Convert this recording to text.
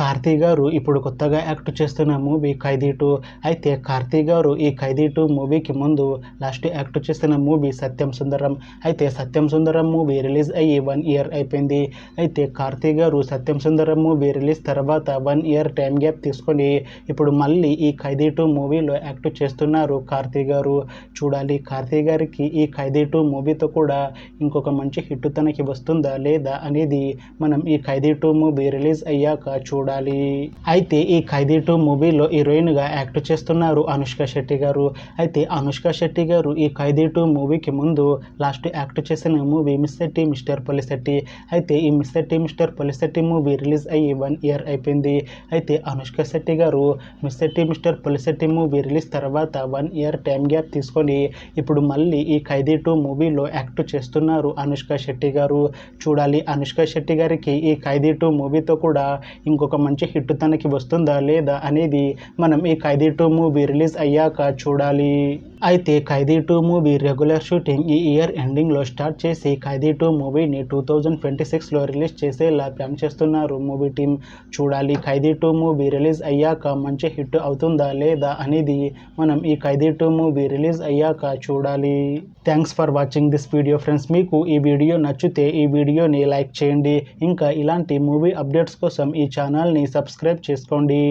కార్తీ గారు ఇప్పుడు కొత్తగా యాక్ట్ చేస్తున్న మూవీ 'ఖైదీ 2'. అయితే కార్తీ గారు ఈ 'ఖైదీ 2' మూవీకి ముందు లాస్ట్ యాక్ట్ చేస్తున్న మూవీ 'సత్యం సుందరం'. అయితే 'సత్యం సుందరం' మూవీ రిలీజ్ అయ్యి 1 ఇయర్ అయిపోయింది. అయితే కార్తీ గారు 'సత్యం సుందరం' మూవీ రిలీజ్ తర్వాత 1 ఇయర్ టైం గ్యాప్ తీసుకొని ఇప్పుడు మళ్ళీ ఈ 'ఖైదీ 2' మూవీలో యాక్ట్ చేస్తున్నారు కార్తీ గారు. చూడాలి కార్తీ గారికి ఈ 'ఖైదీ 2' మూవీతో కూడా ఇంకొక మంచి హిట్ తనకి వస్తుందా లేదా అనేది మనం ఈ 'ఖైదీ 2' మూవీ రిలీజ్ అయ్యాక చూడాలి. అయితే ఈ 'ఖైదీ 2' మూవీలో హీరోయిన్గా యాక్ట్ చేస్తున్నారు అనుష్క శెట్టి గారు. అయితే అనుష్క శెట్టి గారు ఈ 'ఖైదీ 2' మూవీకి ముందు లాస్ట్ యాక్ట్ చేసిన movie 'miss Shetty mister Polishetty'. అయితే ఈ 'miss Shetty mister Polishetty' movie release అయ్యి 1 ఇయర్ అయిపోయింది. అయితే అనుష్క శెట్టి గారు 'miss Shetty mister Polishetty' movie release తర్వాత 1 ఇయర్ టైం గ్యాప్ తీసుకొని ఇప్పుడు మళ్ళీ ఈ 'ఖైదీ 2' మూవీలో యాక్ట్ చేస్తున్నారు అనుష్క శెట్టి గారు. చూడాలి అనుష్క శెట్టి గారికి ఈ 'ఖైదీ 2' మూవీతో కూడా ఇంకొక మంచి హిట్ తనకి వస్తుందా లేదా అనేది మనం ఈ 'ఖైదీ 2' మూవీ రిలీజ్ అయ్యాక చూడాలి. అయితే 'ఖైదీ 2' మూవీ రెగ్యులర్ షూటింగ్ ఈ ఇయర్ ఎండింగ్లో స్టార్ట్ చేసి 'ఖైదీ 2' మూవీని 2026లో రిలీజ్ చేసేలా ప్లాన్ చేస్తున్నారు మూవీ టీం. చూడాలి 'ఖైదీ 2' మూవీ రిలీజ్ అయ్యాక మంచి హిట్ అవుతుందా లేదా అనేది మనం ఈ 'ఖైదీ 2' మూవీ రిలీజ్ అయ్యాక చూడాలి. Thanks for watching this video friends. మీకు ఈ వీడియో నచ్చితే ఈ వీడియోని లైక్ చేయండి. ఇంకా ఇలాంటి మూవీ అప్డేట్స్ కోసం ఈ ఛానల్ని సబ్స్క్రైబ్ చేసుకోండి.